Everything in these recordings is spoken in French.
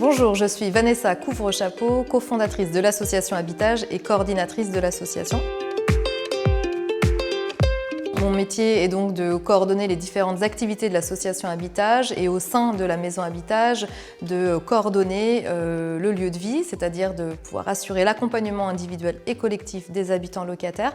Bonjour, je suis Vanessa Couvre-Chapeau, cofondatrice de l'association Habitage et coordinatrice de l'association. Mon métier est donc de coordonner les différentes activités de l'association Habitage et au sein de la maison Habitage, de coordonner le lieu de vie, c'est-à-dire de pouvoir assurer l'accompagnement individuel et collectif des habitants locataires,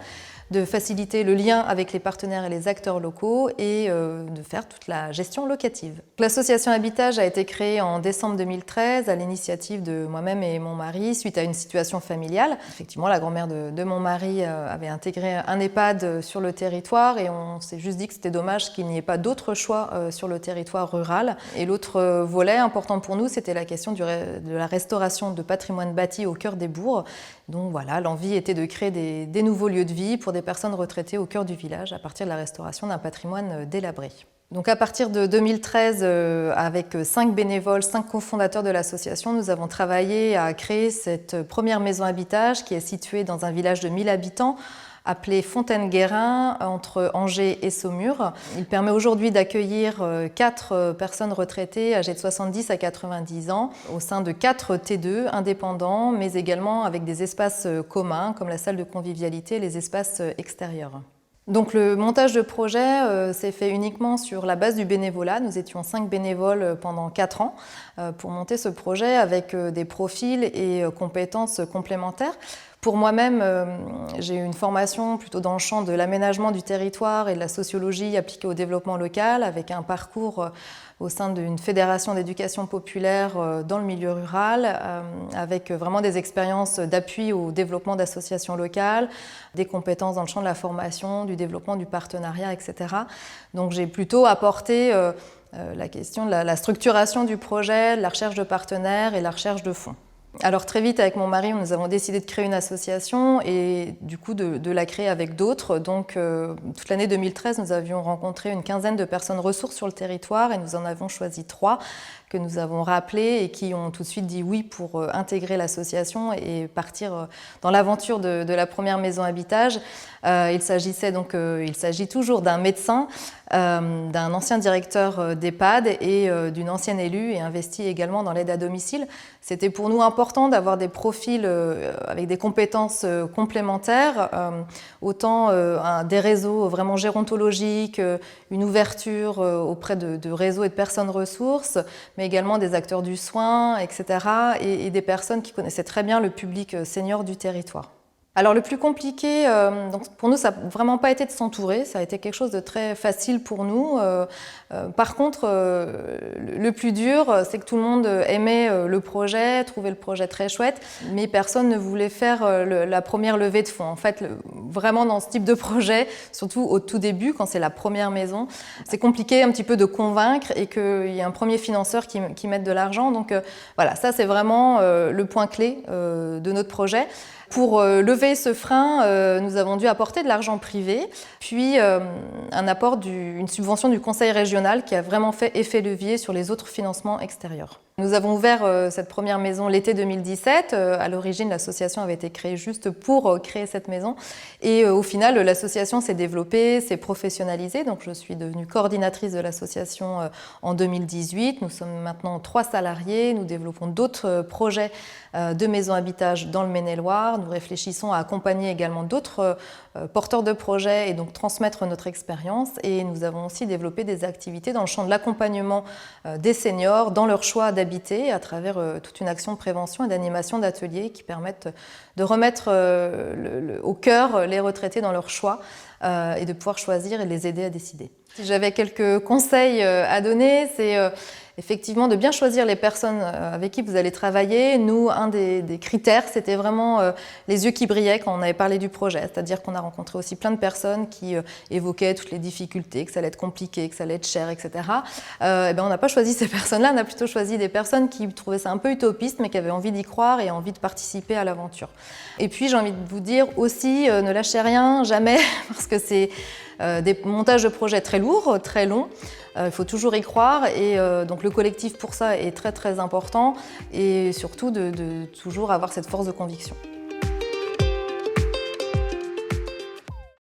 de faciliter le lien avec les partenaires et les acteurs locaux et de faire toute la gestion locative. L'association Habitage a été créée en décembre 2013 à l'initiative de moi-même et mon mari suite à une situation familiale. Effectivement, la grand-mère de mon mari avait intégré un EHPAD sur le territoire et on s'est juste dit que c'était dommage qu'il n'y ait pas d'autres choix sur le territoire rural. Et l'autre volet important pour nous, c'était la question de la restauration de patrimoine bâti au cœur des bourgs. Donc voilà, l'envie était de créer des nouveaux lieux de vie pour des personnes retraitées au cœur du village à partir de la restauration d'un patrimoine délabré. Donc à partir de 2013, avec 5 bénévoles, 5 cofondateurs de l'association, nous avons travaillé à créer cette première maison Habitage qui est située dans un village de 1000 habitants appelé Fontaine-Guérin, entre Angers et Saumur. Il permet aujourd'hui d'accueillir 4 personnes retraitées âgées de 70 à 90 ans au sein de 4 T2 indépendants, mais également avec des espaces communs comme la salle de convivialité et les espaces extérieurs. Donc le montage de projet s'est fait uniquement sur la base du bénévolat. Nous étions 5 bénévoles pendant 4 ans pour monter ce projet avec des profils et compétences complémentaires. Pour moi-même, j'ai eu une formation plutôt dans le champ de l'aménagement du territoire et de la sociologie appliquée au développement local, avec un parcours au sein d'une fédération d'éducation populaire dans le milieu rural, avec vraiment des expériences d'appui au développement d'associations locales, des compétences dans le champ de la formation, du développement du partenariat, etc. Donc j'ai plutôt apporté la question de la structuration du projet, de la recherche de partenaires et la recherche de fonds. Alors très vite, avec mon mari, nous avons décidé de créer une association et du coup de la créer avec d'autres. Donc toute l'année 2013, nous avions rencontré une quinzaine de personnes ressources sur le territoire et nous en avons choisi 3 que nous avons rappelés et qui ont tout de suite dit oui pour intégrer l'association et partir dans l'aventure de la première maison Habitage. Il s'agit toujours d'un médecin, d'un ancien directeur d'EHPAD et d'une ancienne élue et investie également dans l'aide à domicile. C'était pour nous important d'avoir des profils avec des compétences complémentaires, autant des réseaux vraiment gérontologiques, une ouverture auprès de réseaux et de personnes ressources, mais également des acteurs du soin, etc. et des personnes qui connaissaient très bien le public senior du territoire. Alors le plus compliqué, donc pour nous, ça n'a vraiment pas été de s'entourer, ça a été quelque chose de très facile pour nous. Par contre, le plus dur, c'est que tout le monde aimait le projet, trouvait le projet très chouette, mais personne ne voulait faire la première levée de fonds. En fait, vraiment dans ce type de projet, surtout au tout début, quand c'est la première maison, c'est compliqué un petit peu de convaincre et qu'il y ait un premier financeur qui mette de l'argent. Donc voilà, ça c'est vraiment le point clé de notre projet. Pour lever ce frein, nous avons dû apporter de l'argent privé, puis un apport une subvention du conseil régional qui a vraiment fait effet levier sur les autres financements extérieurs. Nous avons ouvert cette première maison l'été 2017. À l'origine, l'association avait été créée juste pour créer cette maison. Et au final, l'association s'est développée, s'est professionnalisée. Donc, je suis devenue coordinatrice de l'association en 2018. Nous sommes maintenant 3 salariés. Nous développons d'autres projets de maisons Habitage dans le Maine-et-Loire. Nous réfléchissons à accompagner également d'autres porteurs de projets et donc transmettre notre expérience. Et nous avons aussi développé des activités dans le champ de l'accompagnement des seniors dans leur choix d'habiter à travers toute une action de prévention et d'animation d'ateliers qui permettent de remettre au cœur les retraités dans leur choix et de pouvoir choisir et les aider à décider. Si j'avais quelques conseils à donner, c'est effectivement de bien choisir les personnes avec qui vous allez travailler. Nous, un des critères, c'était vraiment les yeux qui brillaient quand on avait parlé du projet. C'est-à-dire qu'on a rencontré aussi plein de personnes qui évoquaient toutes les difficultés, que ça allait être compliqué, que ça allait être cher, etc. On n'a pas choisi ces personnes-là, on a plutôt choisi des personnes qui trouvaient ça un peu utopiste, mais qui avaient envie d'y croire et envie de participer à l'aventure. Et puis, j'ai envie de vous dire aussi, ne lâchez rien, jamais, parce que c'est des montages de projets très lourds, très longs. Il faut toujours y croire et donc le collectif pour ça est très très important et surtout de toujours avoir cette force de conviction.